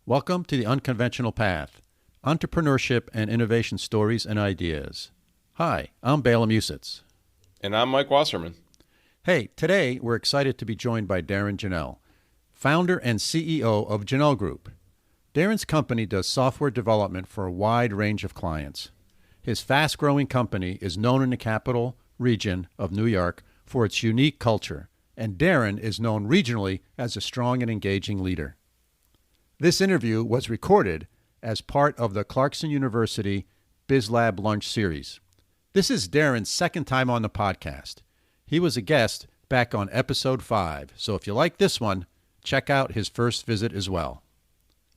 Welcome to the Unconventional Path, Entrepreneurship and Innovation Stories and Ideas. Hi, I'm Bela.and.mike. And I'm Mike Wasserman. Hey, today we're excited to be joined by Darrin Jahnel, founder and CEO of Jahnel Group. Darrin's company does software development for a wide range of clients. His fast-growing company is known in the capital region of New York for its unique culture, and Darrin is known regionally as a strong and engaging leader. This interview was recorded as part of the Clarkson University BizLab Lunch Series. This is Darrin's second time on the podcast. He was a guest back on episode 5, so if you like this one, check out his first visit as well.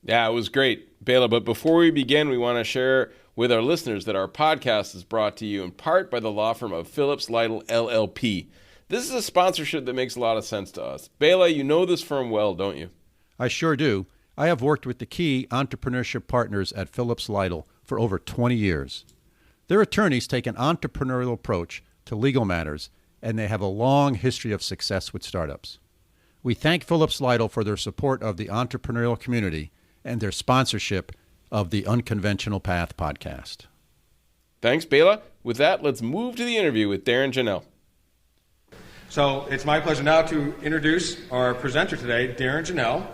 Yeah, it was great, Bela. But before we begin, we want to share with our listeners that our podcast is brought to you in part by the law firm of Phillips Lytle LLP. This is a sponsorship that makes a lot of sense to us. Bela, you know this firm well, don't you? I sure do. I have worked with the key entrepreneurship partners at Phillips Lytle for over 20 years. Their attorneys take an entrepreneurial approach to legal matters, and they have a long history of success with startups. We thank Phillips Lytle for their support of the entrepreneurial community and their sponsorship of the Unconventional Path podcast. Thanks, Bela. With that, let's move to the interview with Darrin Jahnel. So it's my pleasure now to introduce our presenter today, Darrin Jahnel.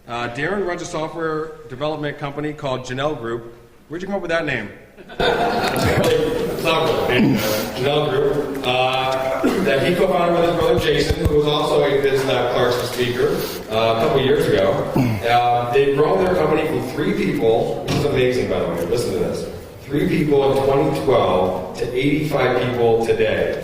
Darrin runs a software development company called Jahnel Group. Where'd you come up with that name? Jahnel Group, that he co-founded with his brother Jason, who was also a BizLab-Clarkson speaker a couple years ago. They've grown their company from 3 people. This is amazing, by the way. Listen to this. 3 people in 2012 to 85 people today.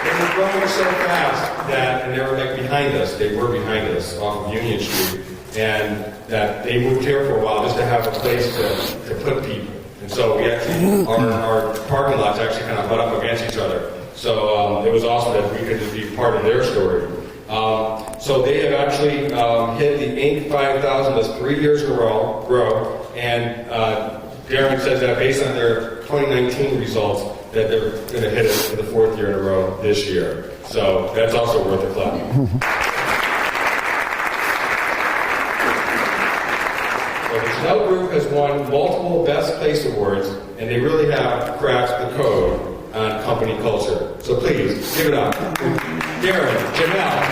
They were growing so fast that, and they were like behind us. They were behind us off of Union Street. And that they moved here for a while just to have a place to put people. And so we actually, our parking lots actually kind of butt up against each other. So it was awesome that we could just be part of their story. So they have actually hit the Inc. 5000 this 3 years in a row. And Darrin says that based on their 2019 results, that they're going to hit it for the 4th year in a row this year. So that's also worth a clap. The Jahnel Group has won multiple Best Place Awards, and they really have cracked the code on company culture. So please, give it up. Darrin Jahnel.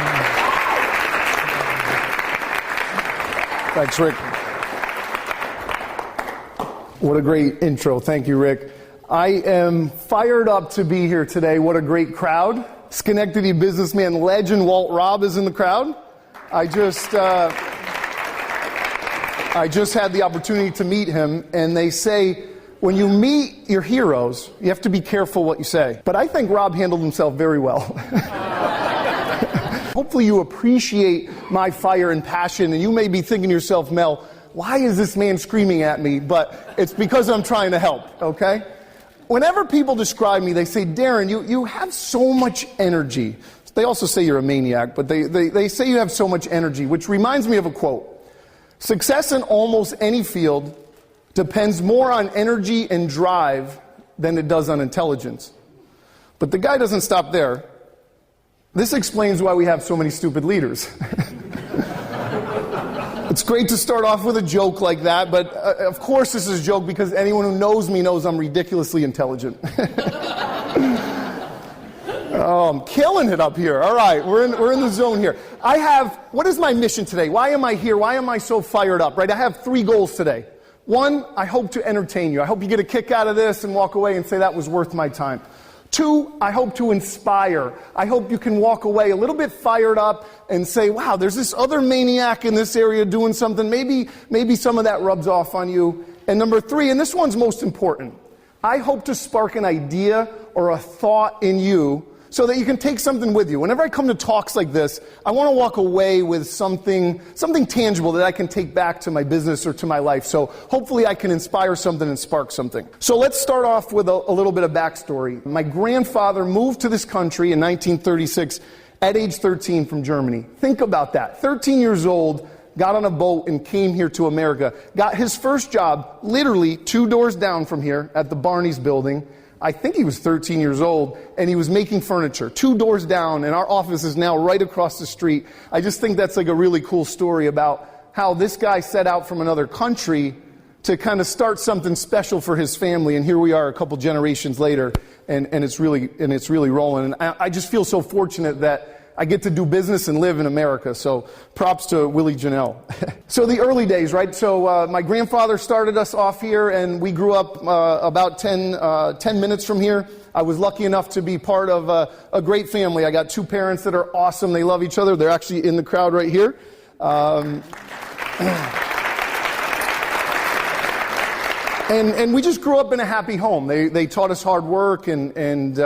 Thanks, Rick. What a great intro. Thank you, Rick. I am fired up to be here today. What a great crowd. Schenectady businessman legend Walt Robb is in the crowd. I just had the opportunity to meet him, and they say when you meet your heroes, you have to be careful what you say. But I think Rob handled himself very well. Hopefully you appreciate my fire and passion, and you may be thinking to yourself, Mel, why is this man screaming at me? But it's because I'm trying to help, okay? Whenever people describe me, they say, Darrin, you have so much energy. They also say you're a maniac, but they say you have so much energy, which reminds me of a quote. Success in almost any field depends more on energy and drive than it does on intelligence. But the guy doesn't stop there. This explains why we have so many stupid leaders. It's great to start off with a joke like that, but of course this is a joke because anyone who knows me knows I'm ridiculously intelligent. Oh, I'm killing it up here. All right, we're in the zone here. What is my mission today? Why am I here? Why am I so fired up, right? I have 3 goals today. 1, I hope to entertain you. I hope you get a kick out of this and walk away and say that was worth my time. 2, I hope to inspire. I hope you can walk away a little bit fired up and say, wow, there's this other maniac in this area doing something. Maybe some of that rubs off on you. And number 3, and this one's most important, I hope to spark an idea or a thought in you so that you can take something with you. Whenever I come to talks like this, I want to walk away with something tangible that I can take back to my business or to my life. So hopefully I can inspire something and spark something. So let's start off with a little bit of backstory. My grandfather moved to this country in 1936 at age 13 from Germany. Think about that. 13 years old, got on a boat and came here to America. Got his first job literally 2 doors down from here at the Barney's building. I think he was 13 years old, and he was making furniture 2 doors down, and our office is now right across the street. I just think that's like a really cool story about how this guy set out from another country to kind of start something special for his family, and here we are a couple generations later, and it's really rolling. And I just feel so fortunate that I get to do business and live in America, so props to Willie Jahnel. So the early days, right? So my grandfather started us off here, and we grew up about 10 minutes from here. I was lucky enough to be part of a great family. I got 2 parents that are awesome. They love each other. They're actually in the crowd right here. And we just grew up in a happy home. They taught us hard work, and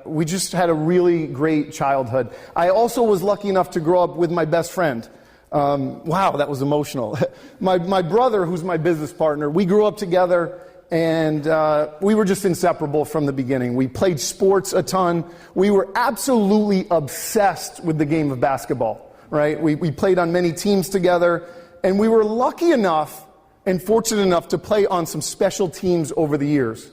we just had a really great childhood. I also was lucky enough to grow up with my best friend. Wow, that was emotional. My brother, who's my business partner, we grew up together, and we were just inseparable from the beginning. We played sports a ton. We were absolutely obsessed with the game of basketball, right? We played on many teams together, and we were lucky enough and fortunate enough to play on some special teams over the years.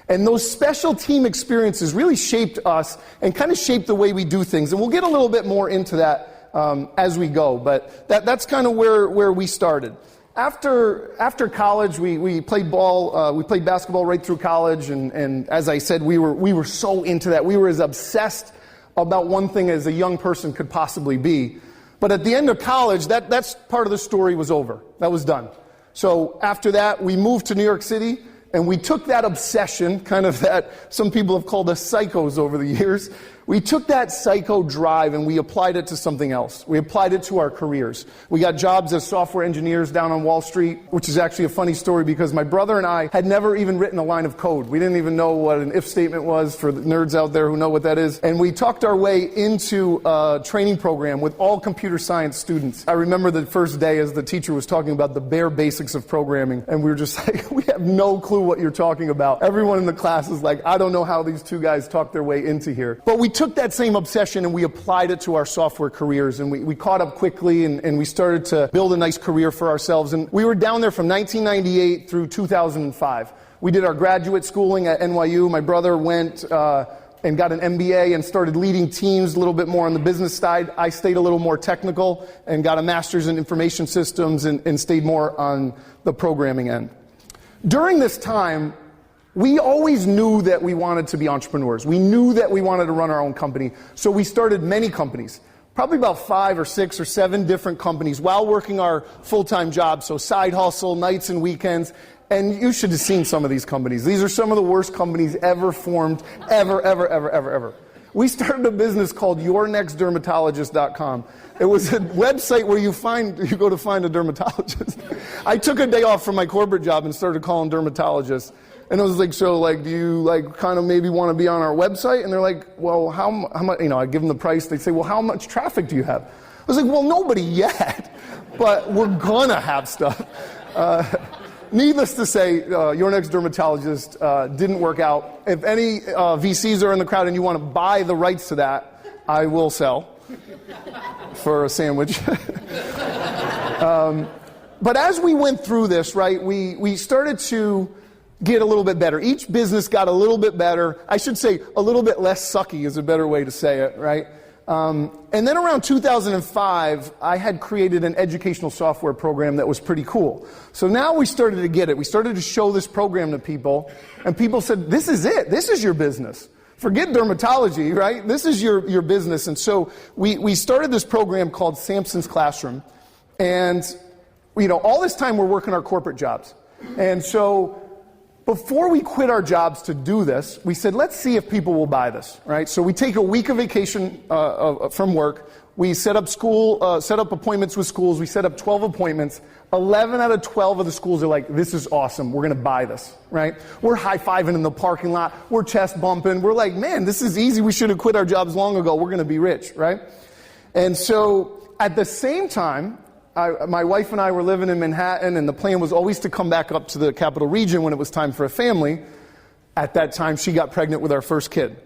And those special team experiences really shaped us and kind of shaped the way we do things. And we'll get a little bit more into that as we go, but that's kind of where we started. After college, we played ball, we played basketball right through college, and as I said, we were so into that. We were as obsessed about one thing as a young person could possibly be. But at the end of college, that's part of the story was over. That was done. So after that, we moved to New York City, and we took that obsession, kind of that some people have called us psychos over the years. We took that psycho drive and we applied it to something else. We applied it to our careers. We got jobs as software engineers down on Wall Street, which is actually a funny story because my brother and I had never even written a line of code. We didn't even know what an if statement was for the nerds out there who know what that is. And we talked our way into a training program with all computer science students. I remember the first day as the teacher was talking about the bare basics of programming, and we were just like, we have no clue what you're talking about. Everyone in the class is like, I don't know how these 2 guys talked their way into here. But we took that same obsession and we applied it to our software careers, and we caught up quickly, and we started to build a nice career for ourselves. And we were down there from 1998 through 2005. We did our graduate schooling at NYU. My brother went and got an MBA and started leading teams a little bit more on the business side. I stayed a little more technical and got a master's in information systems and stayed more on the programming end. During this time, we always knew that we wanted to be entrepreneurs. We knew that we wanted to run our own company. So we started many companies, probably about 5 or 6 or 7 different companies while working our full-time jobs. So side hustle, nights and weekends. And you should have seen some of these companies. These are some of the worst companies ever formed, ever. We started a business called yournextdermatologist.com. It was a website where you go to find a dermatologist. I took a day off from my corporate job and started calling dermatologists. And I was like, so like, do you like kind of maybe want to be on our website? And they're like, well, how much, I give them the price. They say, well, how much traffic do you have? I was like, well, nobody yet, but we're gonna have stuff. Needless to say, Your Next Dermatologist didn't work out. If any VCs are in the crowd and you want to buy the rights to that, I will sell for a sandwich. But as we went through this, right, we started to get a little bit better. Each business got a little bit better. I should say a little bit less sucky is a better way to say it, right? And then around 2005, I had created an educational software program that was pretty cool. So now we started to get it. We started to show this program to people, and people said, this is it. This is your business. Forget dermatology, right? This is your business. And so we started this program called Samson's Classroom. And, all this time we're working our corporate jobs. And so before we quit our jobs to do this, we said, let's see if people will buy this, right? So we take a week of vacation from work. We set up appointments with schools. We set up 12 appointments. 11 out of 12 of the schools are like, this is awesome. We're going to buy this, right? We're high-fiving in the parking lot. We're chest bumping. We're like, man, this is easy. We should have quit our jobs long ago. We're going to be rich, right? And so at the same time, my wife and I were living in Manhattan, and the plan was always to come back up to the capital region when it was time for a family. At that time, she got pregnant with our first kid.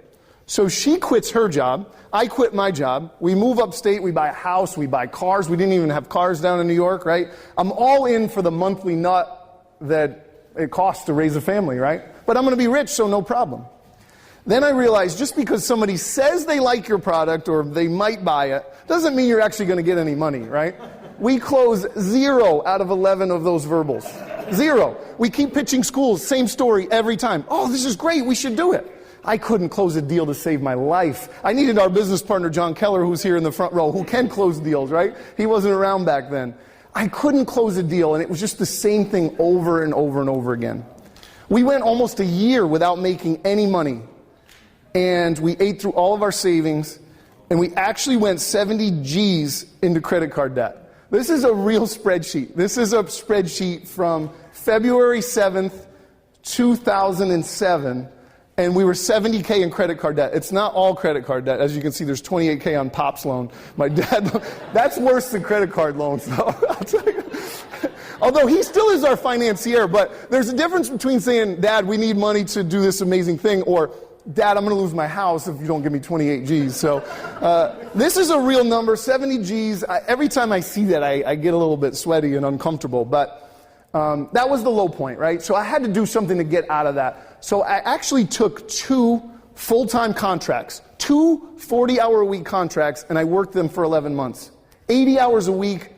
So she quits her job. I quit my job. We move upstate. We buy a house. We buy cars. We didn't even have cars down in New York, right? I'm all in for the monthly nut that it costs to raise a family, right? But I'm going to be rich, so no problem. Then I realized just because somebody says they like your product or they might buy it, doesn't mean you're actually going to get any money, right? We close 0 out of 11 of those verbals. 0. We keep pitching schools, same story every time. Oh, this is great, we should do it. I couldn't close a deal to save my life. I needed our business partner, John Keller, who's here in the front row, who can close deals, right? He wasn't around back then. I couldn't close a deal, and it was just the same thing over and over and over again. We went almost a year without making any money, and we ate through all of our savings, and we actually went 70 G's into credit card debt. This is a real spreadsheet. This is a spreadsheet from February 7th, 2007, and we were 70K in credit card debt. It's not all credit card debt. As you can see, there's 28K on Pop's loan. My dad, that's worse than credit card loans, though. I'll tell you. Although he still is our financier, but there's a difference between saying, Dad, we need money to do this amazing thing, or Dad, I'm going to lose my house if you don't give me 28 G's. So this is a real number, 70 G's. Every time I see that, I get a little bit sweaty and uncomfortable. But that was the low point, right? So I had to do something to get out of that. So I actually took 2 full-time contracts, 2 40-hour-a-week contracts, and I worked them for 11 months. 80 hours a week.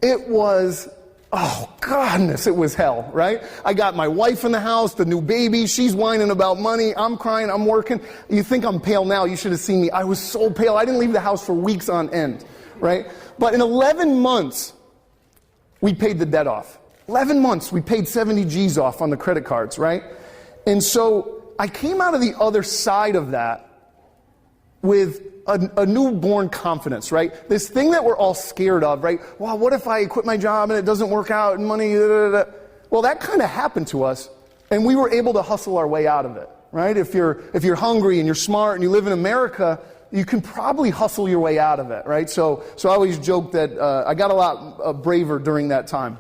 It was, oh, goodness, it was hell, right? I got my wife in the house, the new baby, she's whining about money, I'm crying, I'm working. You think I'm pale now, you should have seen me. I was so pale, I didn't leave the house for weeks on end, right? But in 11 months, we paid the debt off. 11 months, we paid 70 G's off on the credit cards, right? And so I came out of the other side of that with a newborn confidence, right? This thing that we're all scared of, right? Well, what if I quit my job and it doesn't work out and money, da, da, da. Well, that kind of happened to us, and we were able to hustle our way out of it, right? If you're hungry and you're smart and you live in America, you can probably hustle your way out of it, right? So I always joke that I got a lot braver during that time.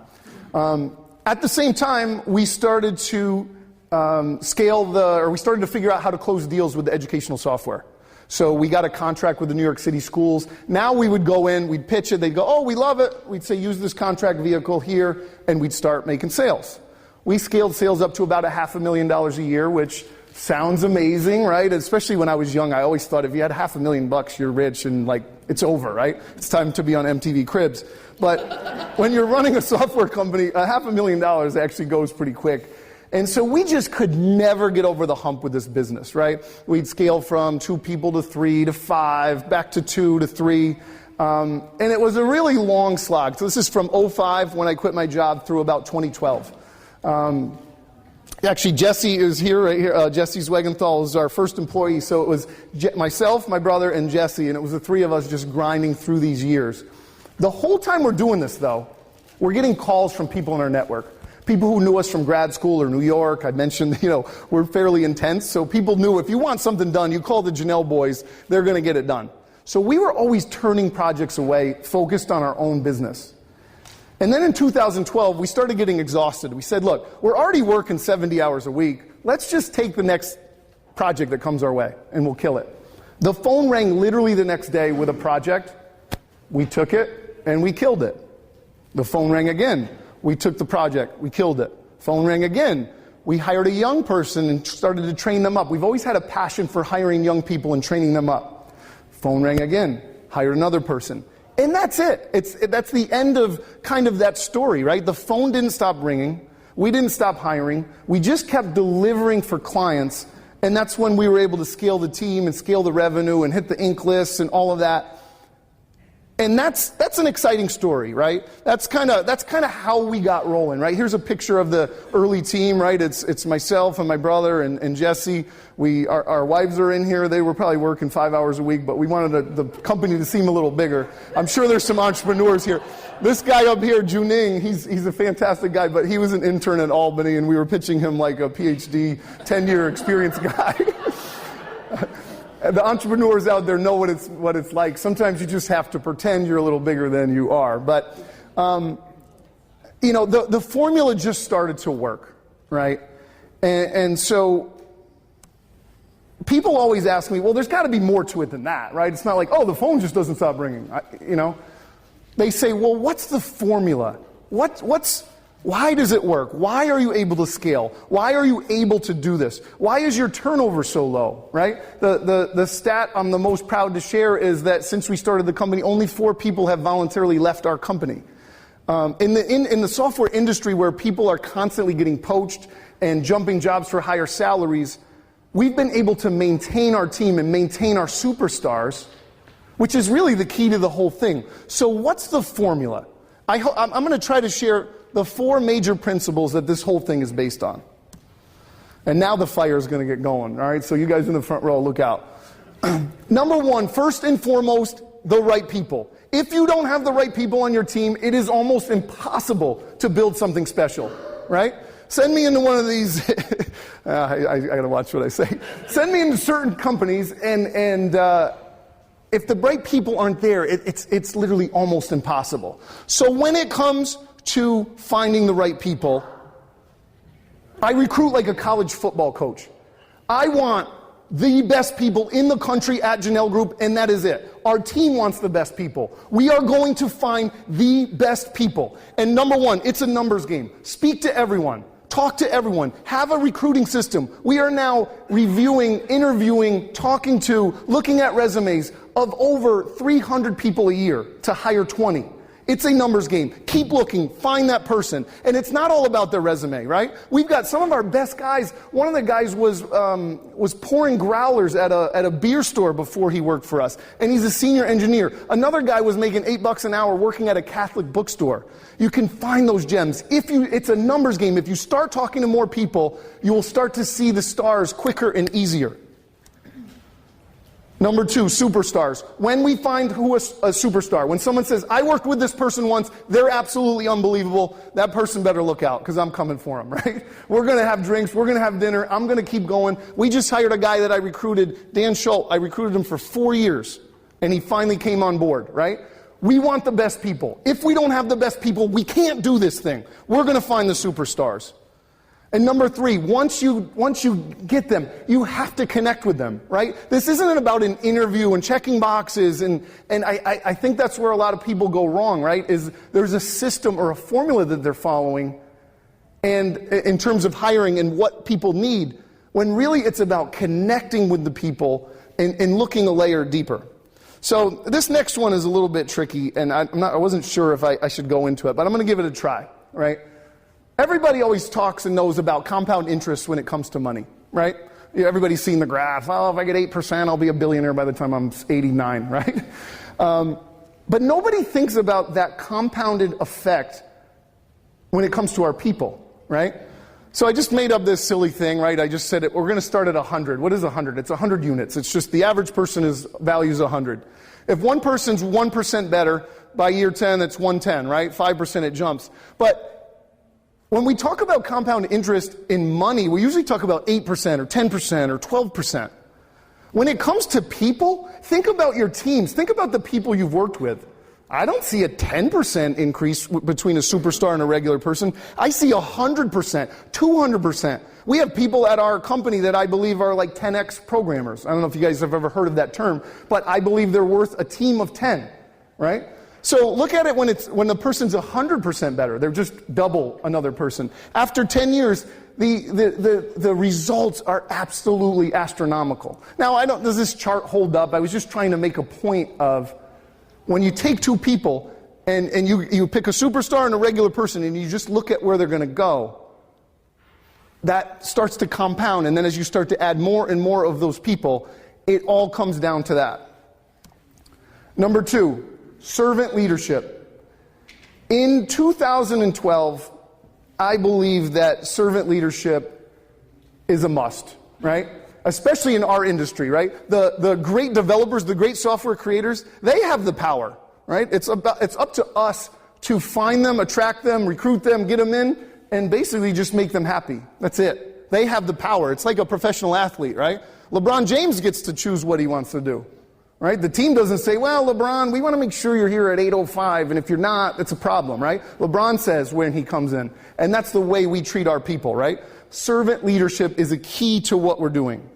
At the same time, we started to we started to figure out how to close deals with the educational software. So we got a contract with the New York City schools. Now we would go in, we'd pitch it, they'd go, oh, we love it. We'd say, use this contract vehicle here, and we'd start making sales. We scaled sales up to about $500,000 a year, which sounds amazing, right? Especially when I was young, I always thought if you had $500,000, you're rich and like, it's over, right? It's time to be on MTV Cribs. But when you're running a software company, $500,000 actually goes pretty quick. And so we just could never get over the hump with this business, right? We'd scale from 2 people to 3 to 5, back to 2 to 3. And it was a really long slog. So this is from 2005, when I quit my job, through about 2012. Actually, Jesse is here, right here. Jesse Zwegenthal is our first employee. So it was myself, my brother, and Jesse. And it was the 3 of us just grinding through these years. The whole time we're doing this, though, we're getting calls from people in our network. People who knew us from grad school or New York. I mentioned, we're fairly intense. So people knew if you want something done, you call the Jahnel boys, they're going to get it done. So we were always turning projects away, focused on our own business. And then in 2012, we started getting exhausted. We said, look, we're already working 70 hours a week. Let's just take the next project that comes our way, and we'll kill it. The phone rang literally the next day with a project. We took it, and we killed it. The phone rang again. We took the project, we killed it. Phone rang again. We hired a young person and started to train them up. We've always had a passion for hiring young people and training them up. Phone rang again. Hired another person. And that's it. That's the end of kind of that story, right? The phone didn't stop ringing. We didn't stop hiring. We just kept delivering for clients. And that's when we were able to scale the team and scale the revenue and hit the Inc. lists and all of that. And that's an exciting story, right? That's kind of how we got rolling, right? Here's a picture of the early team, right? It's myself and my brother and Jesse. Our wives are in here. They were probably working 5 hours a week, but we wanted the company to seem a little bigger. I'm sure there's some entrepreneurs here. This guy up here, Juning, he's a fantastic guy, but he was an intern at Albany, and we were pitching him like a PhD, 10-year experienced guy. The entrepreneurs out there know what it's like. Sometimes you just have to pretend you're a little bigger than you are. But, the formula just started to work, right? And so people always ask me, well, there's got to be more to it than that, right? It's not like, oh, the phone just doesn't stop ringing, They say, well, what's the formula? What's Why does it work? Why are you able to scale? Why are you able to do this? Why is your turnover so low, right? The stat I'm the most proud to share is that since we started the company, only 4 people have voluntarily left our company. In the software industry where people are constantly getting poached and jumping jobs for higher salaries, we've been able to maintain our team and maintain our superstars, which is really the key to the whole thing. So what's the formula? I'm going to try to share the 4 major principles that this whole thing is based on. And now the fire is going to get going, all right? So you guys in the front row, look out. Number 1, first and foremost, the right people. If you don't have the right people on your team, it is almost impossible to build something special, right? Send me into one of these, I got to watch what I say. Send me into certain companies, and if the right people aren't there, it's literally almost impossible. So when it comes to finding the right people, I recruit like a college football coach. I want the best people in the country at Jahnel Group, and that is it. Our team wants the best people. We are going to find the best people. And number 1, it's a numbers game. Speak to everyone. Talk to everyone. Have a recruiting system. We are now reviewing, interviewing, talking to, looking at resumes of over 300 people a year to hire 20. It's a numbers game. Keep looking, find that person. And it's not all about their resume, right? We've got some of our best guys. One of the guys was pouring growlers at a beer store before he worked for us. And he's a senior engineer. Another guy was making $8 an hour working at a Catholic bookstore. You can find those gems. It's a numbers game. If you start talking to more people, you will start to see the stars quicker and easier. Number 2, superstars. When we find who is a superstar, when someone says, I worked with this person once, they're absolutely unbelievable, that person better look out, because I'm coming for them, right? We're going to have drinks, we're going to have dinner, I'm going to keep going. We just hired a guy that I recruited, Dan Schultz. I recruited him for 4 years, and he finally came on board, right? We want the best people. If we don't have the best people, we can't do this thing. We're going to find the superstars. And number 3, once you get them, you have to connect with them, right? This isn't about an interview and checking boxes, and I think that's where a lot of people go wrong, right? Is there's a system or a formula that they're following, and in terms of hiring and what people need, when really it's about connecting with the people and looking a layer deeper. So this next one is a little bit tricky, and I wasn't sure if I should go into it, but I'm going to give it a try, right? Everybody always talks and knows about compound interest when it comes to money, right? Everybody's seen the graph. Oh, if I get 8%, I'll be a billionaire by the time I'm 89, right? But nobody thinks about that compounded effect when it comes to our people, right? So I just made up this silly thing, right? I just said we're going to start at 100. What is 100? It's 100 units. It's just the average person values 100. If one person's 1% better, by year 10, it's 110, right? 5% it jumps. But when we talk about compound interest in money, we usually talk about 8% or 10% or 12%. When it comes to people, think about your teams. Think about the people you've worked with. I don't see a 10% increase between a superstar and a regular person. I see 100%, 200%. We have people at our company that I believe are like 10x programmers. I don't know if you guys have ever heard of that term, but I believe they're worth a team of 10, right? So look at it when the person's 100% better. They're just double another person. After 10 years, the results are absolutely astronomical. Now, does this chart hold up? I was just trying to make a point of when you take 2 people and you pick a superstar and a regular person and you just look at where they're going to go, that starts to compound. And then as you start to add more and more of those people, it all comes down to that. Number 2. Servant leadership. In 2012, I believe that servant leadership is a must, right? Especially in our industry, right? The great developers, the great software creators, they have the power, right? It's up to us to find them, attract them, recruit them, get them in, and basically just make them happy. That's it. They have the power. It's like a professional athlete, right? LeBron James gets to choose what he wants to do. Right? The team doesn't say, well, LeBron, we want to make sure you're here at 8:05, and if you're not, it's a problem, right? LeBron says when he comes in. And that's the way we treat our people, right? Servant leadership is a key to what we're doing.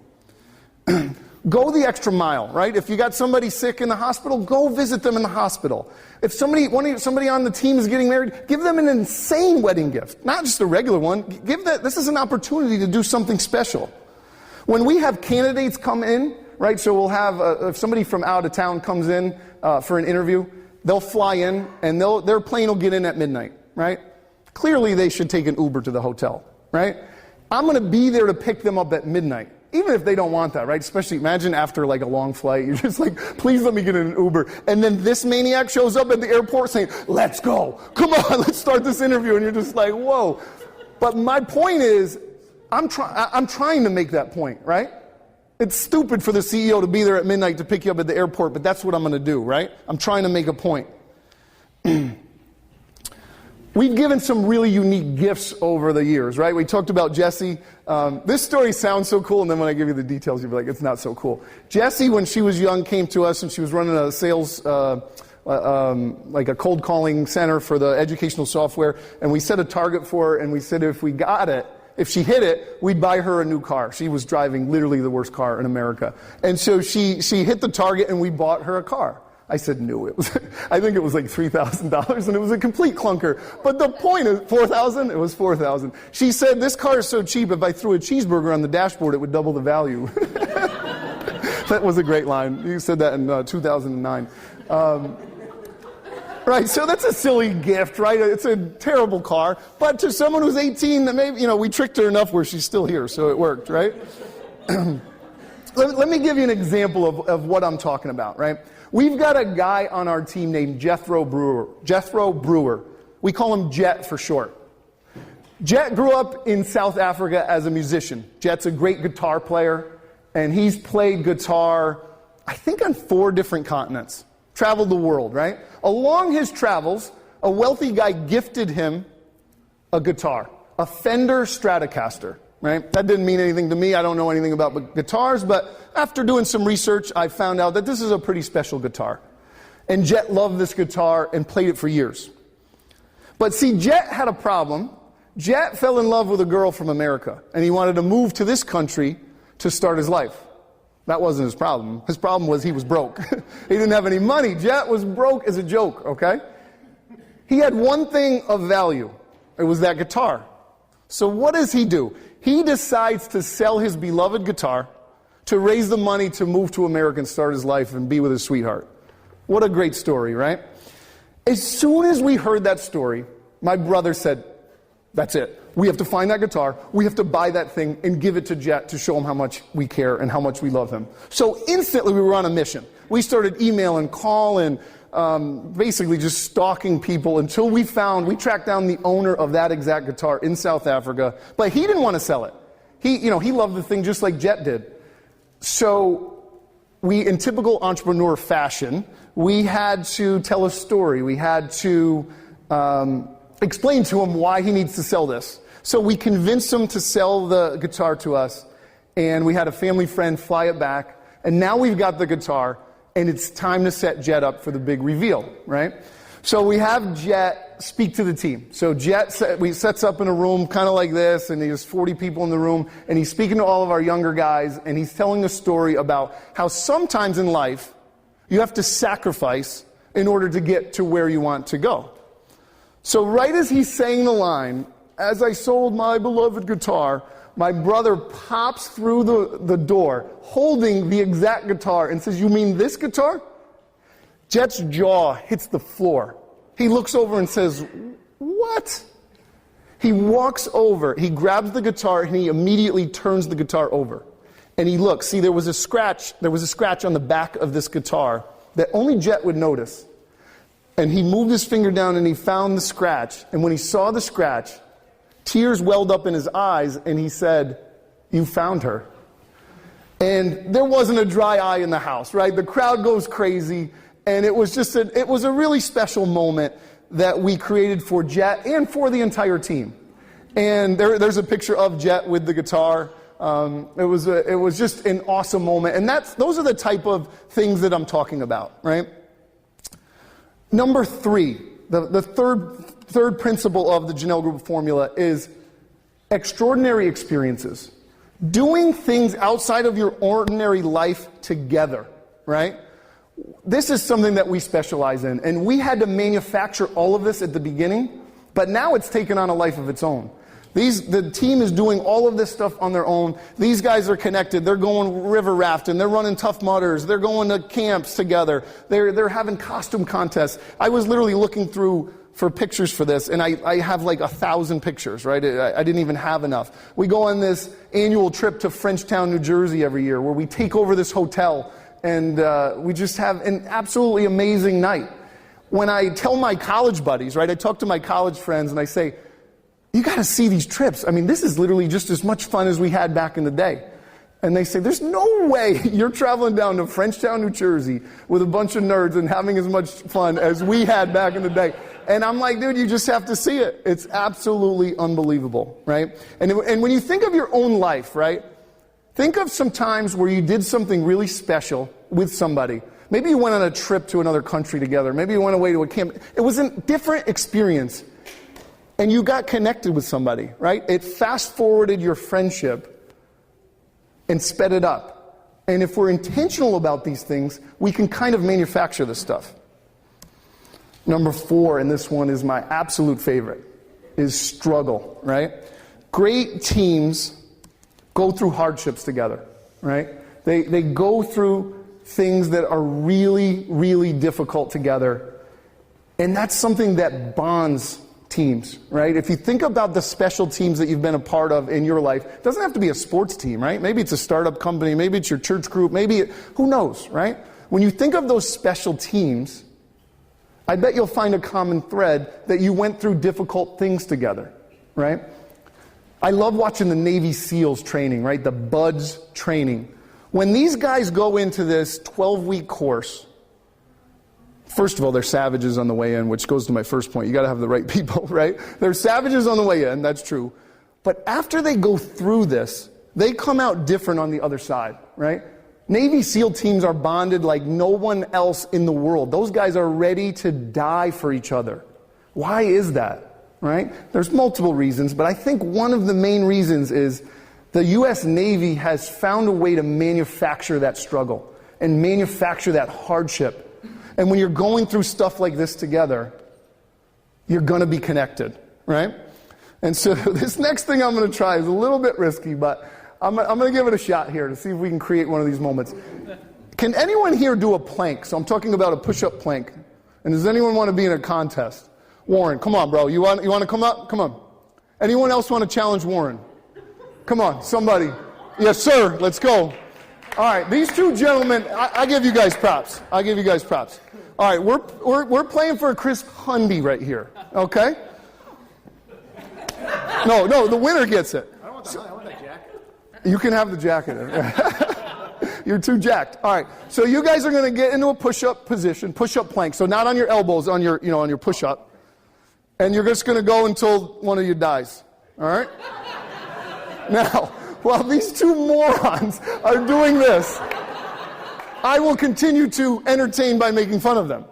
Go the extra mile, right? If you got somebody sick in the hospital, go visit them in the hospital. If somebody on the team is getting married, give them an insane wedding gift, not just a regular one. This is an opportunity to do something special. When we have candidates come in, right? So we'll have if somebody from out of town comes in for an interview, they'll fly in and their plane will get in at midnight, right? Clearly, they should take an Uber to the hotel, right? I'm going to be there to pick them up at midnight. Even if they don't want that, right? Especially, imagine after like a long flight, you're just like, please let me get in an Uber. And then this maniac shows up at the airport saying, let's go. Come on, let's start this interview. And you're just like, whoa. But my point is, I'm trying to make that point, right? It's stupid for the CEO to be there at midnight to pick you up at the airport, but that's what I'm going to do, right? I'm trying to make a point. We've given some really unique gifts over the years, right? We talked about Jessie. This story sounds so cool, and then when I give you the details, you'll be like, it's not so cool. Jessie, when she was young, came to us, and she was running a sales, like a cold calling center for the educational software, and we set a target for her, and we said if we got it, if she hit it, we'd buy her a new car. She was driving literally the worst car in America. And so she hit the target, and we bought her a car. I said no. I think it was like $3,000, and it was a complete clunker. But the point is, $4,000? It was $4,000. She said, this car is so cheap, if I threw a cheeseburger on the dashboard, it would double the value. That was a great line. You said that in 2009. Right, so that's a silly gift, right? It's a terrible car. But to someone who's 18, maybe, we tricked her enough where she's still here, so it worked, right? Let me give you an example of what I'm talking about, right? We've got a guy on our team named Jethro Brewer. We call him Jet for short. Jet grew up in South Africa as a musician. Jet's a great guitar player, and he's played guitar, I think, on 4 different continents. Traveled the world, right? Along his travels, a wealthy guy gifted him a guitar, a Fender Stratocaster. Right? That didn't mean anything to me. I don't know anything about guitars, but after doing some research, I found out that this is a pretty special guitar. And Jet loved this guitar and played it for years. But see, Jet had a problem. Jet fell in love with a girl from America, and he wanted to move to this country to start his life. That wasn't his problem. His problem was he was broke. He didn't have any money. Jet was broke as a joke, okay? He had one thing of value. It was that guitar. So what does he do? He decides to sell his beloved guitar to raise the money to move to America and start his life and be with his sweetheart. What a great story, right? As soon as we heard that story, my brother said, that's it. We have to find that guitar. We have to buy that thing and give it to Jet to show him how much we care and how much we love him. So instantly we were on a mission. We started emailing, calling, basically just stalking people until we tracked down the owner of that exact guitar in South Africa. But he didn't want to sell it. He loved the thing just like Jet did. So in typical entrepreneur fashion, we had to tell a story. We had to explain to him why he needs to sell this. So we convinced him to sell the guitar to us, and we had a family friend fly it back, and now we've got the guitar, and it's time to set Jet up for the big reveal, right? So we have Jet speak to the team. So Jet sets up in a room kind of like this, and there's 40 people in the room, and he's speaking to all of our younger guys, and he's telling a story about how sometimes in life you have to sacrifice in order to get to where you want to go. So right as he's saying the line, as I sold my beloved guitar, my brother pops through the door holding the exact guitar and says, you mean this guitar? Jet's jaw hits the floor. He looks over and says, what? He walks over, he grabs the guitar, and he immediately turns the guitar over. And he looks. See, there was a scratch on the back of this guitar that only Jet would notice. And he moved his finger down and he found the scratch. And when he saw the scratch, tears welled up in his eyes, and he said, you found her. And there wasn't a dry eye in the house, right? The crowd goes crazy, and it was a really special moment that we created for Jet and for the entire team. And there's a picture of Jet with the guitar. It was just an awesome moment. And those are the type of things that I'm talking about, right? Number 3, the third principle of the Jahnel Group formula is extraordinary experiences. Doing things outside of your ordinary life together, right? This is something that we specialize in, and we had to manufacture all of this at the beginning, but now it's taken on a life of its own. The team is doing all of this stuff on their own. These guys are connected. They're going river rafting. They're running Tough Mudders. They're going to camps together. They're having costume contests. I was literally looking through for pictures for this, and I have like 1,000 pictures, right? I didn't even have enough. We go on this annual trip to Frenchtown, New Jersey every year, where we take over this hotel, and we just have an absolutely amazing night. When I tell my college buddies, right, I talk to my college friends, and I say, you got to see these trips. I mean, this is literally just as much fun as we had back in the day. And they say, there's no way you're traveling down to Frenchtown, New Jersey with a bunch of nerds and having as much fun as we had back in the day. And I'm like, dude, you just have to see it. It's absolutely unbelievable, right? And when you think of your own life, right, think of some times where you did something really special with somebody. Maybe you went on a trip to another country together. Maybe you went away to a camp. It was a different experience. And you got connected with somebody, right? It fast-forwarded your friendship and sped it up. And if we're intentional about these things, we can kind of manufacture this stuff. Number 4, and this one is my absolute favorite, is struggle, right? Great teams go through hardships together, right? They go through things that are really, really difficult together. And that's something that bonds teams, right? If you think about the special teams that you've been a part of in your life, it doesn't have to be a sports team, right? Maybe it's a startup company, maybe it's your church group, who knows, right? When you think of those special teams, I bet you'll find a common thread that you went through difficult things together, right? I love watching the Navy SEALs training, right? The BUDS training. When these guys go into this 12-week course, first of all, they're savages on the way in, which goes to my first point. You got to have the right people, right? They're savages on the way in, that's true. But after they go through this, they come out different on the other side, right? Navy SEAL teams are bonded like no one else in the world. Those guys are ready to die for each other. Why is that, right? There's multiple reasons, but I think one of the main reasons is the U.S. Navy has found a way to manufacture that struggle and manufacture that hardship. And when you're going through stuff like this together, you're going to be connected, right? And so this next thing I'm going to try is a little bit risky, but I'm going to give it a shot here to see if we can create one of these moments. Can anyone here do a plank? So I'm talking about a push-up plank. And does anyone want to be in a contest? Warren, come on, bro. You want to come up? Come on. Anyone else want to challenge Warren? Come on, somebody. Yes, sir. Let's go. All right, these two gentlemen, I give you guys props. I give you guys props. All right, we're playing for a crisp hundy right here, okay? No, the winner gets it. I want that jacket. You can have the jacket. You're too jacked. All right, so you guys are going to get into a push-up position, push-up plank. So not on your elbows, on your push-up, and you're just going to go until one of you dies. All right? Now, while these two morons are doing this, I will continue to entertain by making fun of them.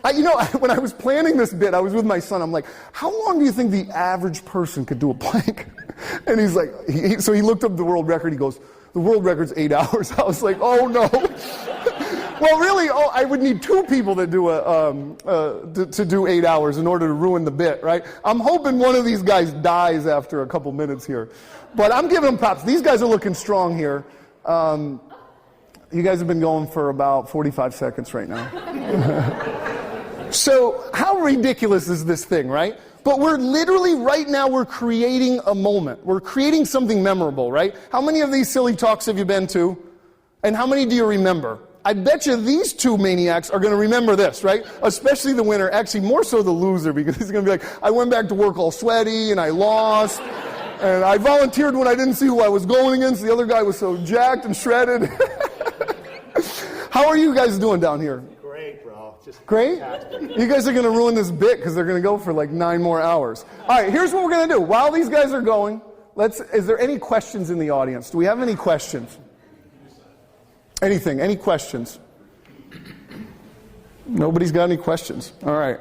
When I was planning this bit, I was with my son. I'm like, how long do you think the average person could do a plank? And he's like, so he looked up the world record. He goes, the world record's 8 hours. I was like, oh no. Well, really, I would need 2 people to do to do 8 hours in order to ruin the bit, right? I'm hoping one of these guys dies after a couple minutes here. But I'm giving them props. These guys are looking strong here. You guys have been going for about 45 seconds right now. So how ridiculous is this thing, right? But we're literally, right now, we're creating a moment. We're creating something memorable, right? How many of these silly talks have you been to? And how many do you remember? I bet you these two maniacs are going to remember this, right? Especially the winner. Actually, more so the loser, because he's going to be like, I went back to work all sweaty, and I lost. And I volunteered when I didn't see who I was going against. The other guy was so jacked and shredded. How are you guys doing down here? Great, bro. Just great? fantastic. You guys are going to ruin this bit because they're going to go for like 9 more hours. All right, here's what we're going to do. While these guys are going, is there any questions in the audience? Do we have any questions? Anything? Any questions? Nobody's got any questions. All right.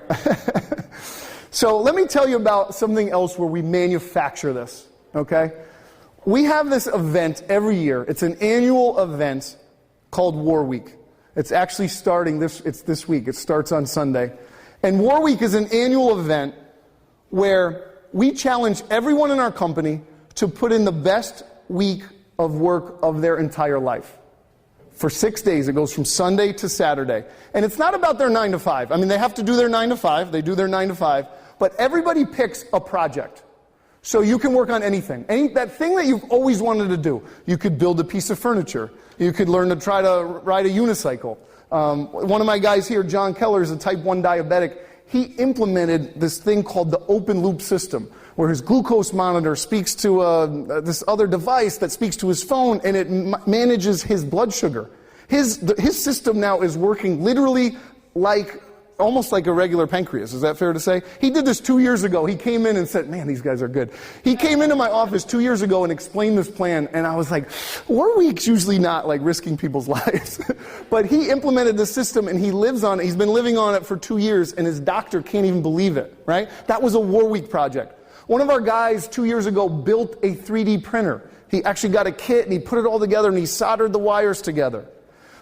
So let me tell you about something else where we manufacture this, okay? we have this event every year. It's an annual event called War Week. It's actually starting this week. It starts on Sunday. And War Week is an annual event where we challenge everyone in our company to put in the best week of work of their entire life. For 6 days, it goes from Sunday to Saturday. And it's not about their 9 to 5. I mean, they have to do their 9 to 5. They do their 9 to 5. But everybody picks a project. So you can work on anything. That thing that you've always wanted to do. You could build a piece of furniture. You could learn to try to ride a unicycle. One of my guys here, John Keller, is a type 1 diabetic. He implemented this thing called the open loop system, where his glucose monitor speaks to this other device that speaks to his phone, and it manages his blood sugar. His system now is working literally almost like a regular pancreas. Is that fair to say? He did this 2 years ago. He came in and said, man, these guys are good. He came into my office 2 years ago and explained this plan, and I was like, War Week's usually not like risking people's lives. But he implemented this system, and he lives on it. He's been living on it for 2 years, and his doctor can't even believe it, right? That was a War Week project. One of our guys 2 years ago built a 3D printer. He actually got a kit, and he put it all together, and he soldered the wires together.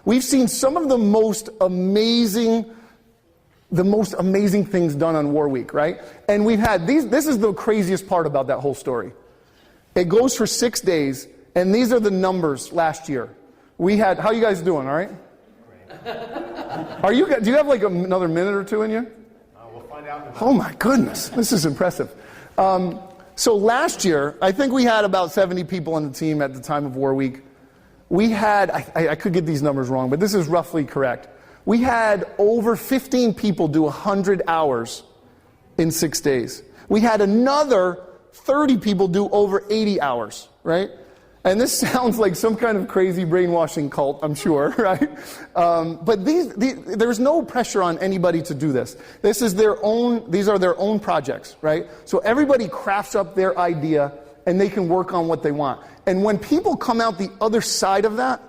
We've seen some of the most amazing things done on War Week, right? And we've had this is the craziest part about that whole story. It goes for 6 days, and these are the numbers last year. We had, how you guys doing, all right? Do you have like another minute or two in you? We'll find out. Oh my goodness, this is impressive. So last year, I think we had about 70 people on the team at the time of War Week. We had, I could get these numbers wrong, but this is roughly correct. We had over 15 people do 100 hours in 6 days. We had another 30 people do over 80 hours, right? And this sounds like some kind of crazy brainwashing cult, I'm sure, right? But there's no pressure on anybody to do this. These are their own projects, right? So everybody crafts up their idea, and they can work on what they want. And when people come out the other side of that,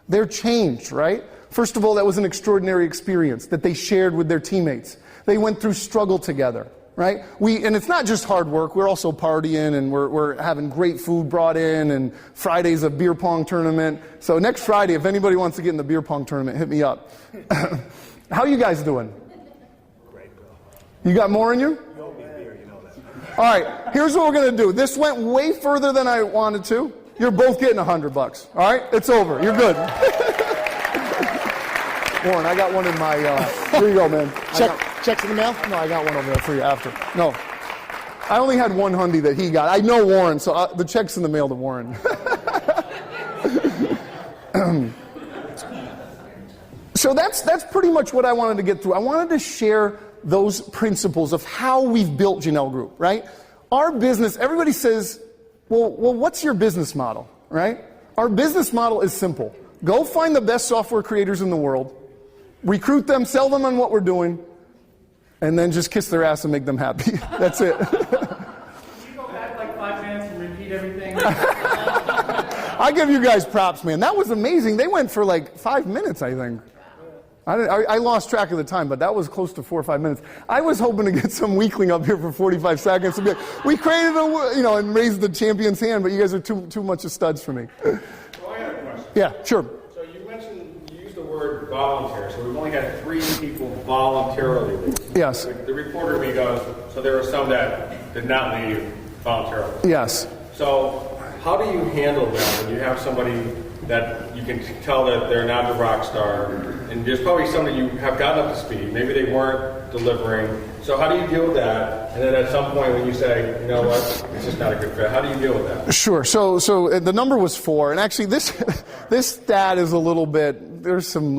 they're changed, right? First of all, that was an extraordinary experience that they shared with their teammates. They went through struggle together, right? And it's not just hard work. We're also partying, and we're having great food brought in, and Friday's a beer pong tournament. So next Friday, if anybody wants to get in the beer pong tournament, hit me up. How you guys doing? Great, bro. You got more in you? You owe me beer, you know that. All right, here's what we're going to do. This went way further than I wanted to. You're both getting $100. All right? It's over. You're good. Warren, I got one in my, here you go, man. Checks in the mail? No, I got one over there for you after. No. I only had one hundy that he got. I know Warren, so the check's in the mail to Warren. So that's pretty much what I wanted to get through. I wanted to share those principles of how we've built Jahnel Group, right? Our business, everybody says, well, what's your business model, right? Our business model is simple. Go find the best software creators in the world, recruit them, sell them on what we're doing, and then just kiss their ass and make them happy. That's it. Can you go back like 5 minutes and repeat everything? I give you guys props, man. That was amazing. They went for like 5 minutes, I think. I lost track of the time, but that was close to 4 or 5 minutes. I was hoping to get some weakling up here for 45 seconds to be like, we created and raised the champion's hand, but you guys are too much of studs for me. So I have a question. Yeah, sure. So you used the word volunteer. So we've only had 3 people voluntarily leave. Yes. The reporter of me goes, so there were some that did not leave voluntarily. Yes. So how do you handle that when you have somebody that you can tell that they're not a rock star, and there's probably some that you have gotten up to speed, maybe they weren't delivering. So how do you deal with that? And then at some point when you say, you know what, it's just not a good fit, how do you deal with that? Sure. So the number was 4, and actually this stat is a little bit, there's some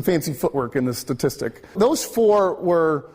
fancy footwork in this statistic. Those 4 were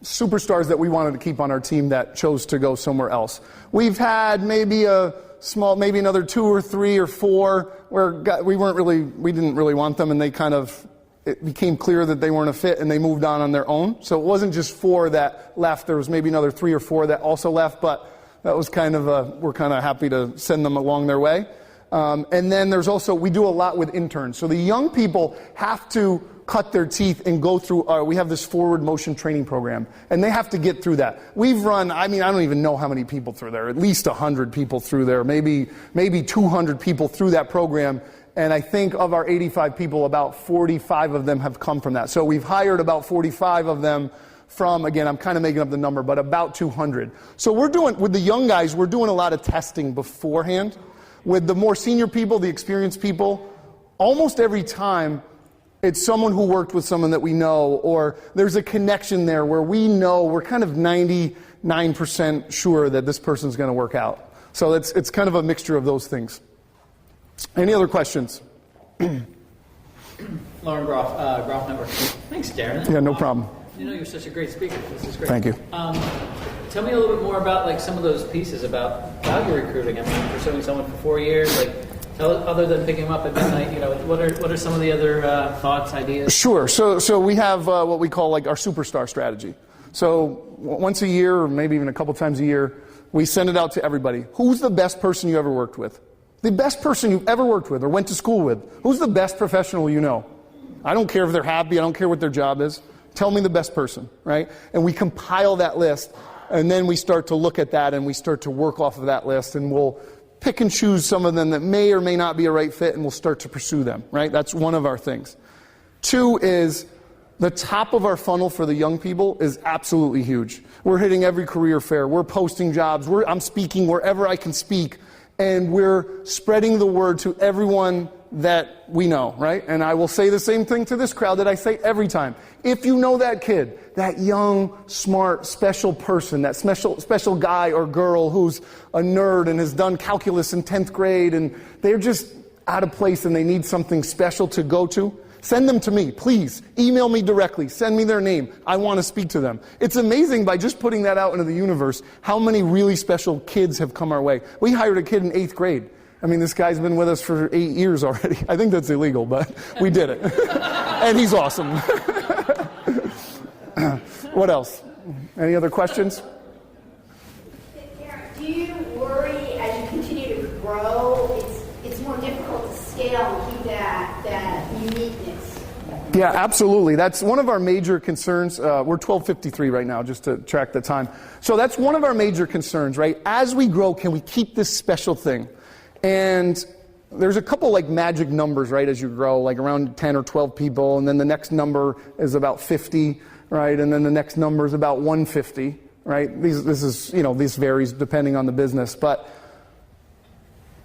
superstars that we wanted to keep on our team that chose to go somewhere else. We've had maybe another 2 or 3 or 4 where we didn't really want them, and it became clear that they weren't a fit, and they moved on their own. So it wasn't just 4 that left. There was maybe another 3 or 4 that also left, but that was we're kind of happy to send them along their way. And then there's also, we do a lot with interns. So the young people have to cut their teeth and go through, we have this forward motion training program, and they have to get through that. We've run, I don't even know how many people through there, at least 100 people through there, maybe 200 people through that program. And I think of our 85 people, about 45 of them have come from that. So we've hired about 45 of them from, again, I'm kind of making up the number, but about 200. So we're doing, with the young guys, we're doing a lot of testing beforehand. With the more senior people, the experienced people, almost every time it's someone who worked with someone that we know, or there's a connection there where we know, we're kind of 99% sure that this person's going to work out. So it's kind of a mixture of those things. Any other questions? Lauren Groff Network. Thanks, Darrin. Yeah, no problem. You know, you're such a great speaker. This is great. Thank you. Tell me a little bit more about like some of those pieces about value recruiting. I mean, pursuing someone for 4 years, like other than picking them up at midnight, you know, what are some of the other thoughts, ideas? Sure. So we have what we call like our superstar strategy. So once a year, or maybe even a couple times a year, we send it out to everybody. Who's the best person you ever worked with? The best person you've ever worked with or went to school with. Who's the best professional you know? I don't care if they're happy. I don't care what their job is. Tell me the best person, right? And we compile that list, and then we start to look at that, and we start to work off of that list, and we'll pick and choose some of them that may or may not be a right fit, and we'll start to pursue them, right? That's one of our things. Two is the top of our funnel for the young people is absolutely huge. We're hitting every career fair. We're posting jobs. I'm speaking wherever I can speak, and we're spreading the word to everyone that we know, right? And I will say the same thing to this crowd that I say every time. If you know that kid, that young, smart, special person, that special guy or girl who's a nerd and has done calculus in 10th grade and they're just out of place and they need something special to go to, send them to me, please. Email me directly. Send me their name. I want to speak to them. It's amazing by just putting that out into the universe how many really special kids have come our way. We hired a kid in 8th grade. I mean, this guy's been with us for 8 years already. I think that's illegal, but we did it. And he's awesome. What else? Any other questions? Do you worry as you continue to grow, it's more difficult to scale and keep that uniqueness? Yeah, absolutely. That's one of our major concerns. We're 12:53 right now, just to track the time. So that's one of our major concerns, right? As we grow, can we keep this special thing? And there's a couple like magic numbers, right, as you grow, like around 10 or 12 people, and then the next number is about 50, right, and then the next number is about 150, right? This varies depending on the business, but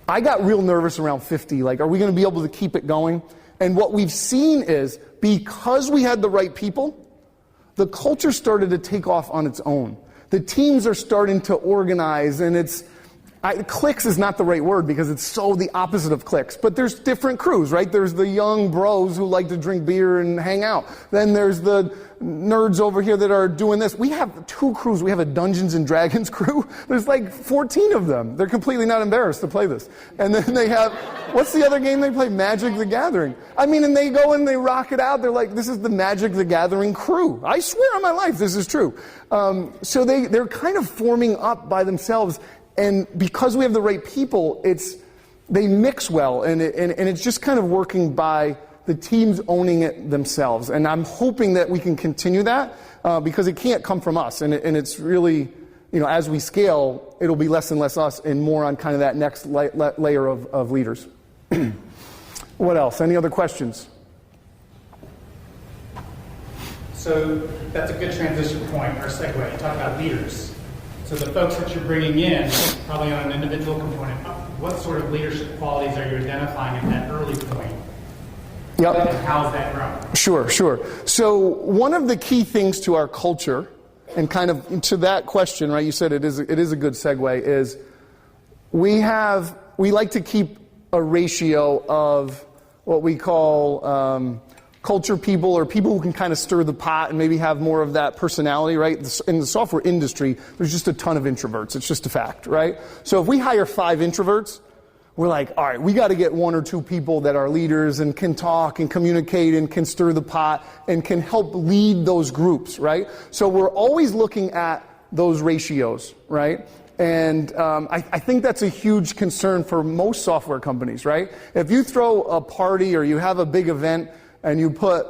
I got real nervous around 50, like, are we going to be able to keep it going? And what we've seen is, because we had the right people, the culture started to take off on its own. The teams are starting to organize, and clicks is not the right word because it's so the opposite of clicks. But there's different crews, right? There's the young bros who like to drink beer and hang out. Then there's the nerds over here that are doing this. We have 2 crews. We have a Dungeons and Dragons crew. There's like 14 of them. They're completely not embarrassed to play this. And then they have, what's the other game they play? Magic the Gathering. I mean, and they go and they rock it out. They're like, this is the Magic the Gathering crew. I swear on my life, this is true. So they're kind of forming up by themselves. And because we have the right people, they mix well, and it's just kind of working by the teams owning it themselves. And I'm hoping that we can continue that because it can't come from us. And it's really, as we scale, it'll be less and less us and more on kind of that next layer of leaders. What else? Any other questions? So that's a good transition point or segue. You talk about leaders. So the folks that you're bringing in, probably on an individual component, what sort of leadership qualities are you identifying at that early point? Yep. And how's that grown? Sure. So one of the key things to our culture, and kind of to that question, right, you said it is a good segue, is we like to keep a ratio of what we call culture people, or people who can kind of stir the pot and maybe have more of that personality, right? In the software industry, there's just a ton of introverts. It's just a fact, right? So if we hire 5 introverts, we're like, all right, we got to get 1 or 2 people that are leaders and can talk and communicate and can stir the pot and can help lead those groups, right? So we're always looking at those ratios, right? And I think that's a huge concern for most software companies, right? If you throw a party or you have a big event and you put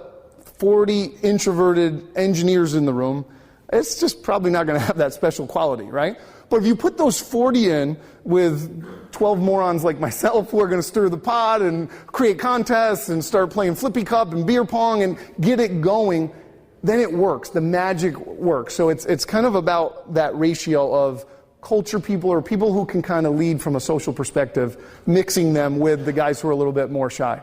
40 introverted engineers in the room, it's just probably not going to have that special quality, right? But if you put those 40 in with 12 morons like myself who are going to stir the pot and create contests and start playing flippy cup and beer pong and get it going, then it works. The magic works. So it's kind of about that ratio of culture people or people who can kind of lead from a social perspective, mixing them with the guys who are a little bit more shy.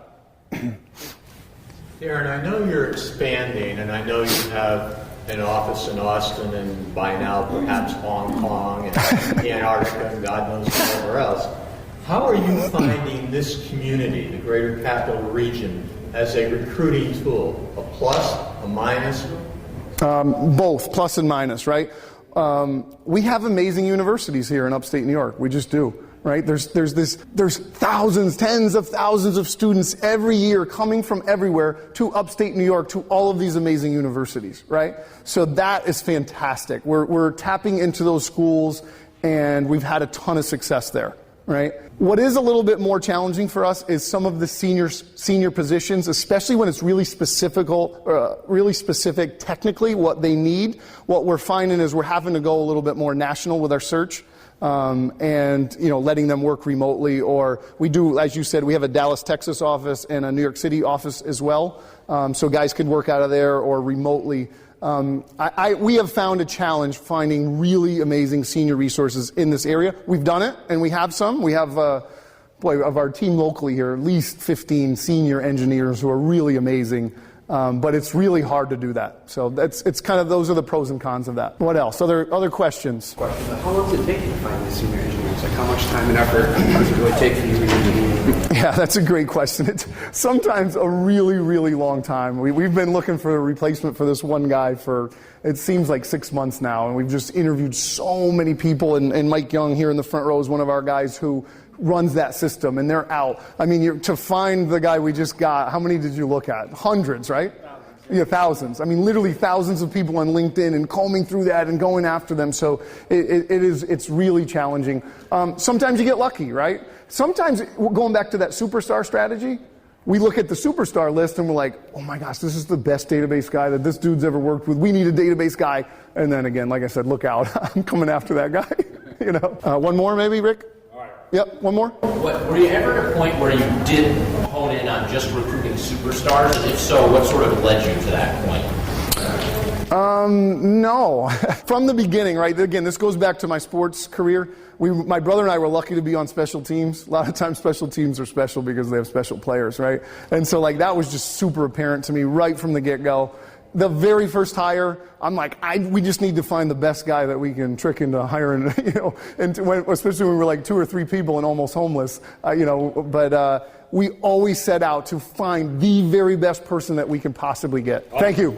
Darrin, I know you're expanding, and I know you have an office in Austin and by now perhaps Hong Kong and Antarctica and God knows wherever else. How are you finding this community, the greater capital region, as a recruiting tool? A plus, a minus? Both, plus and minus, right? We have amazing universities here in upstate New York. We just do. Right? There's thousands, tens of thousands of students every year coming from everywhere to upstate New York to all of these amazing universities, right? So that is fantastic. We're tapping into those schools and we've had a ton of success there, right? What is a little bit more challenging for us is some of the senior positions, especially when it's really specific technically what they need. What we're finding is we're having to go a little bit more national with our search. And letting them work remotely, or we do, as you said, we have a Dallas, Texas office and a New York City office as well. So guys could work out of there or remotely. We have found a challenge finding really amazing senior resources in this area. We've done it, and we have some. We have, of our team locally here, at least 15 senior engineers who are really amazing. But it's really hard to do that. So it's kind of, those are the pros and cons of that. What else? Other questions? How long does it take you to find these senior engineers? Like how much time and effort does it really take for you to engineer? Yeah, that's a great question. It's sometimes a really, really long time. We've been looking for a replacement for this one guy for, it seems like 6 months now, and we've just interviewed so many people, and Mike Young here in the front row is one of our guys who runs that system, and they're out. I mean, to find the guy we just got, how many did you look at? Hundreds, right? Yeah, thousands. I mean, literally thousands of people on LinkedIn and combing through that and going after them. So it's really challenging. Sometimes you get lucky, right? Sometimes, going back to that superstar strategy, we look at the superstar list and we're like, oh my gosh, this is the best database guy that this dude's ever worked with. We need a database guy. And then again, like I said, look out. I'm coming after that guy. One more maybe, Rick? Yep, one more. Were you ever at a point where you did hone in on just recruiting superstars? And if so, what sort of led you to that point? No. From the beginning, right? Again, this goes back to my sports career. My brother and I were lucky to be on special teams. A lot of times special teams are special because they have special players, right? And so that was just super apparent to me right from the get-go. The very first hire, I'm like, we just need to find the best guy that we can trick into hiring, especially when we were like 2 or 3 people and almost homeless, but we always set out to find the very best person that we can possibly get. Thank you.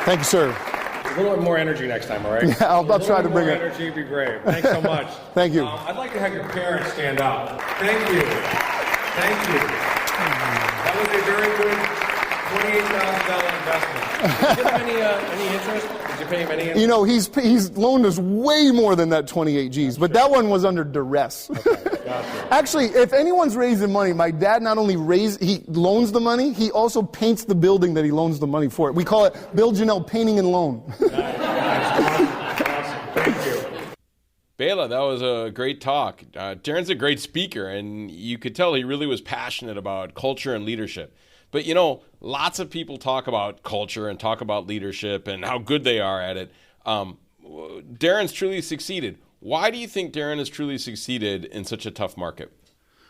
Thank you, sir. A little bit more energy next time, all right? Yeah, I'll try to bring it. Energy would be great. Thanks so much. Thank you. I'd like to have your parents stand up. Thank you. Thank you. That was a very good $28,000 investment. Did you get him any interest? Did you pay him any interest? He's loaned us way more than that 28 Gs, but that one was under duress. Okay, gotcha. Actually, if anyone's raising money, my dad not only he loans the money, he also paints the building that he loans the money for. We call it Bill Jahnel Painting and Loan. Nice. Awesome. Thank you. Bela, that was a great talk. Darrin's a great speaker, and you could tell he really was passionate about culture and leadership. But, lots of people talk about culture and talk about leadership and how good they are at it. Darrin's truly succeeded. Why do you think Darrin has truly succeeded in such a tough market?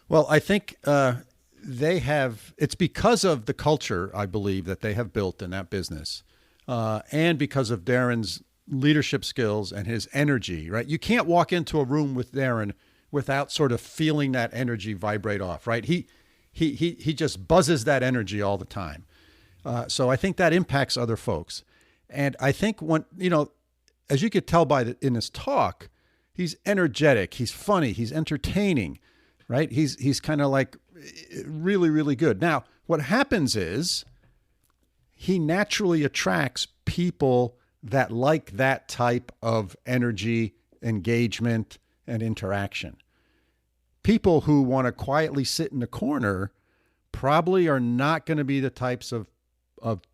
Well, I think it's because of the culture, I believe, that they have built in that business, and because of Darrin's leadership skills and his energy, right? You can't walk into a room with Darrin without sort of feeling that energy vibrate off, right? He just buzzes that energy all the time. So I think that impacts other folks. And I think as you could tell in his talk, he's energetic, he's funny, he's entertaining, right? He's kind of like really, really good. Now, what happens is he naturally attracts people that like that type of energy, engagement, and interaction. People who want to quietly sit in the corner probably are not going to be the types of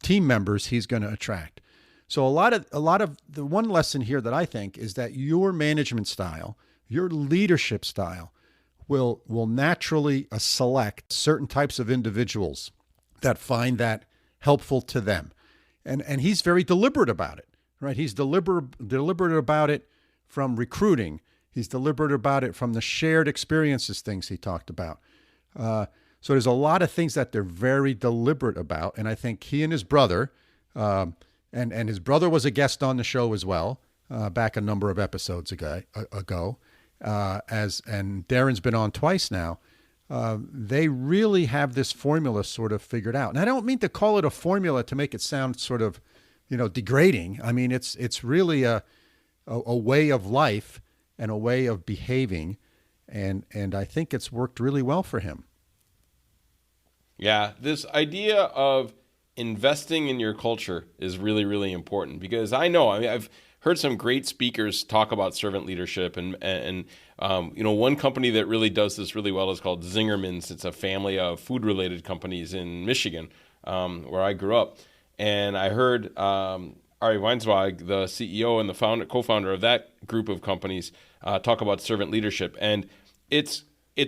team members he's going to attract. So a lot of the one lesson here that I think is that your management style, your leadership style will naturally select certain types of individuals that find that helpful to them. And he's very deliberate about it, right? He's deliberate about it from recruiting. He's deliberate about it from the shared experiences things he talked about. So there's a lot of things that they're very deliberate about. And I think he and his brother, and his brother was a guest on the show as well, back a number of episodes ago. And Darrin's been on twice now. They really have this formula sort of figured out. And I don't mean to call it a formula to make it sound sort of, degrading. I mean, it's really a way of life and a way of behaving. And I think it's worked really well for him. Yeah, this idea of investing in your culture is really, really important, because I've heard some great speakers talk about servant leadership, and one company that really does this really well is called Zingerman's. It's a family of food-related companies in Michigan, where I grew up, and I heard Ari Weinswag, the CEO and the co-founder of that group of companies, talk about servant leadership, and it's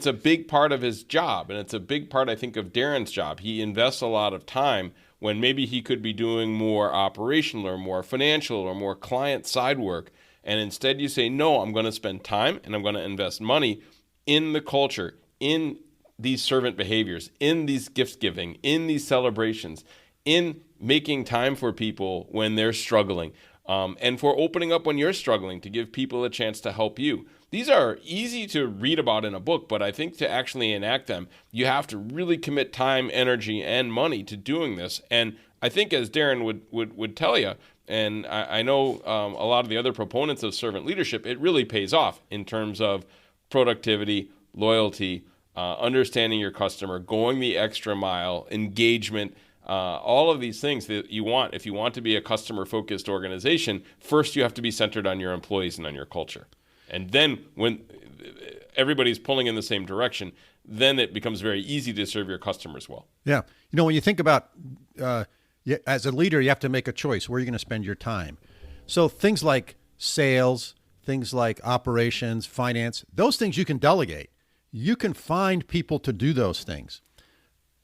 a big part of his job, and it's a big part, I think, of Darrin's job. He invests a lot of time when maybe he could be doing more operational or more financial or more client side work. And instead you say, no, I'm going to spend time and I'm going to invest money in the culture, in these servant behaviors, in these gift giving, in these celebrations, in making time for people when they're struggling, and for opening up when you're struggling to give people a chance to help you. These are easy to read about in a book, but I think to actually enact them, you have to really commit time, energy, and money to doing this. And I think, as Darrin would tell you, and I know a lot of the other proponents of servant leadership, it really pays off in terms of productivity, loyalty, understanding your customer, going the extra mile, engagement, all of these things that you want. If you want to be a customer-focused organization, first you have to be centered on your employees and on your culture. And then when everybody's pulling in the same direction, then it becomes very easy to serve your customers well. Yeah. When you think about, as a leader, you have to make a choice. Where are you going to spend your time? So things like sales, things like operations, finance, those things you can delegate. You can find people to do those things.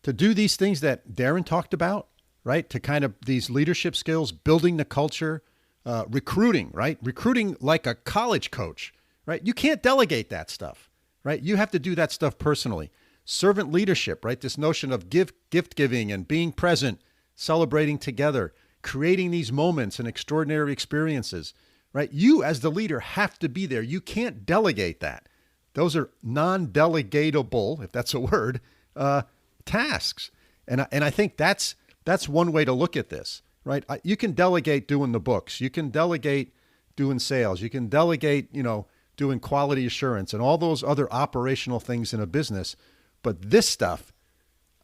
To do these things that Darrin talked about, right? To kind of these leadership skills, building the culture, recruiting, right? Recruiting like a college coach, right? You can't delegate that stuff, right? You have to do that stuff personally. Servant leadership, right? This notion of gift giving and being present, celebrating together, creating these moments and extraordinary experiences, right? You as the leader have to be there. You can't delegate that. Those are non-delegatable, if that's a word, tasks. And I think that's one way to look at this. Right? You can delegate doing the books. You can delegate doing sales. You can delegate, doing quality assurance and all those other operational things in a business. But this stuff,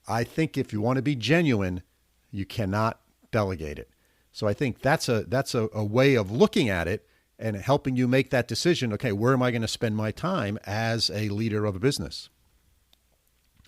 I think if you want to be genuine, you cannot delegate it. So I think that's a way of looking at it and helping you make that decision. Okay, where am I going to spend my time as a leader of a business?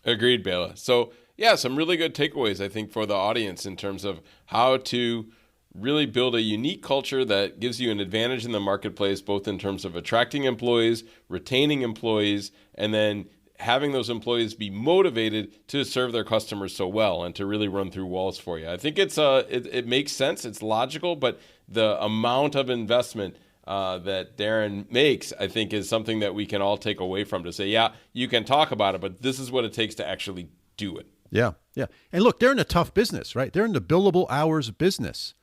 Agreed, Bela. So yeah, some really good takeaways, I think, for the audience in terms of how to really build a unique culture that gives you an advantage in the marketplace, both in terms of attracting employees, retaining employees, and then having those employees be motivated to serve their customers so well and to really run through walls for you. I think it makes sense. It's logical, but the amount of investment that Darrin makes, I think, is something that we can all take away from to say, yeah, you can talk about it, but this is what it takes to actually do it. Yeah, yeah. And look, they're in a tough business, right? They're in the billable hours business,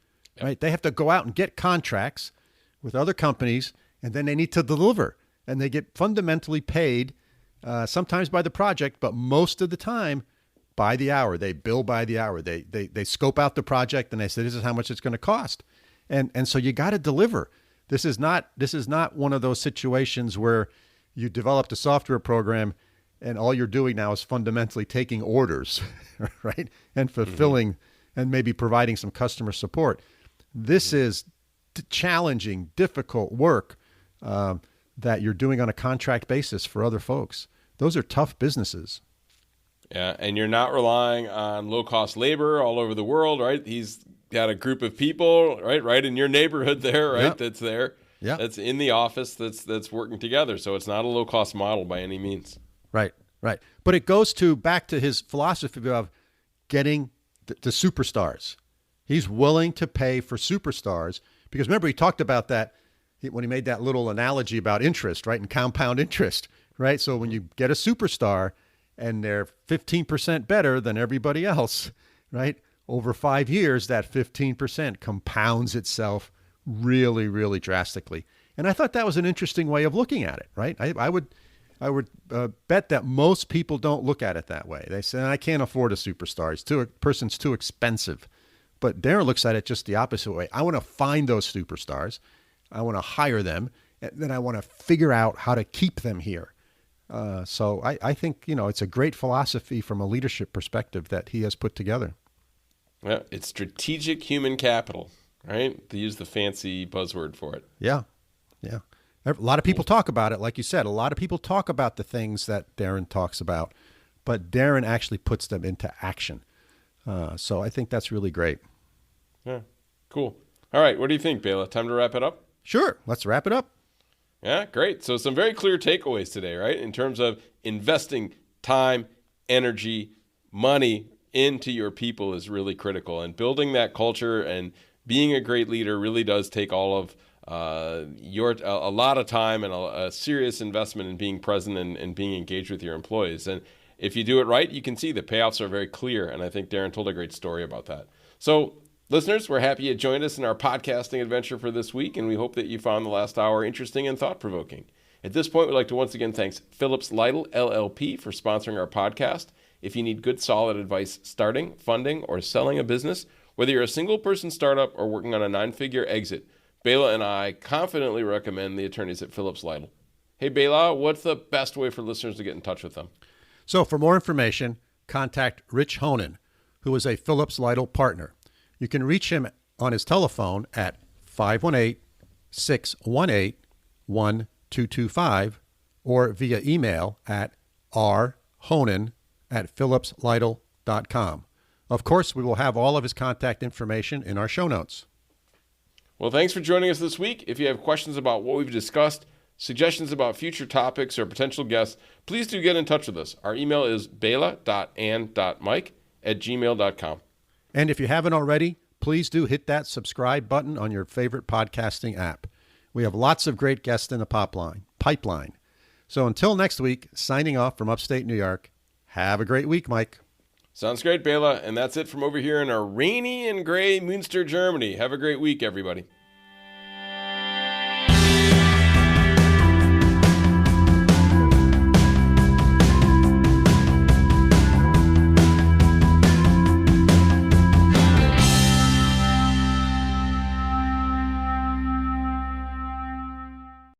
right? They have to go out and get contracts with other companies, and then they need to deliver. And they get fundamentally paid, sometimes by the project, but most of the time by the hour. They bill by the hour. They scope out the project, and they say, this is how much it's going to cost. And so you got to deliver. This is not one of those situations where you developed a software program and all you're doing now is fundamentally taking orders, right? And fulfilling and maybe providing some customer support. This is challenging, difficult work that you're doing on a contract basis for other folks. Those are tough businesses. Yeah, and you're not relying on low-cost labor all over the world, right? He's got a group of people, right in your neighborhood there, right? Yep. That's there. Yep. That's in the office. That's working together. So it's not a low-cost model by any means. Right. But it goes back to his philosophy of getting the superstars. He's willing to pay for superstars because remember he talked about that when he made that little analogy about interest, right? And compound interest, right? So when you get a superstar and they're 15% better than everybody else, right? Over 5 years, that 15% compounds itself really, really drastically. And I thought that was an interesting way of looking at it, right? I would bet that most people don't look at it that way. They say, I can't afford a superstar. A person's too expensive. But Darrin looks at it just the opposite way. I want to find those superstars. I want to hire them. And then I want to figure out how to keep them here. So I think, it's a great philosophy from a leadership perspective that he has put together. Yeah, it's strategic human capital, right? To use the fancy buzzword for it. Yeah. A lot of people talk about it. Like you said, a lot of people talk about the things that Darrin talks about, but Darrin actually puts them into action. So I think that's really great. Yeah, cool. All right, what do you think, Bela? Time to wrap it up? Sure, let's wrap it up. Yeah, great. So some very clear takeaways today, right? In terms of investing time, energy, money into your people is really critical. And building that culture and being a great leader really does take all of a lot of time and a serious investment in being present and being engaged with your employees. And if you do it right, you can see the payoffs are very clear. And I think Darrin told a great story about that. So listeners, we're happy you joined us in our podcasting adventure for this week, and we hope that you found the last hour interesting and thought-provoking. At this point, we'd like to once again thank Phillips Lytle, LLP, for sponsoring our podcast. If you need good, solid advice starting, funding, or selling a business, whether you're a single-person startup or working on a 9-figure exit, Bela and I confidently recommend the attorneys at Phillips Lytle. Hey, Bela, what's the best way for listeners to get in touch with them? So for more information, contact Rich Honan, who is a Phillips Lytle partner. You can reach him on his telephone at 518-618-1225 or via email at rhonan@phillipslytle.com. Of course, we will have all of his contact information in our show notes. Well, thanks for joining us this week. If you have questions about what we've discussed, suggestions about future topics, or potential guests, please do get in touch with us. Our email is bela.and.mike @gmail.com. And if you haven't already, please do hit that subscribe button on your favorite podcasting app. We have lots of great guests in the pipeline. So until next week, signing off from upstate New York, have a great week, Mike. Sounds great, Bela. And that's it from over here in our rainy and gray Münster, Germany. Have a great week, everybody.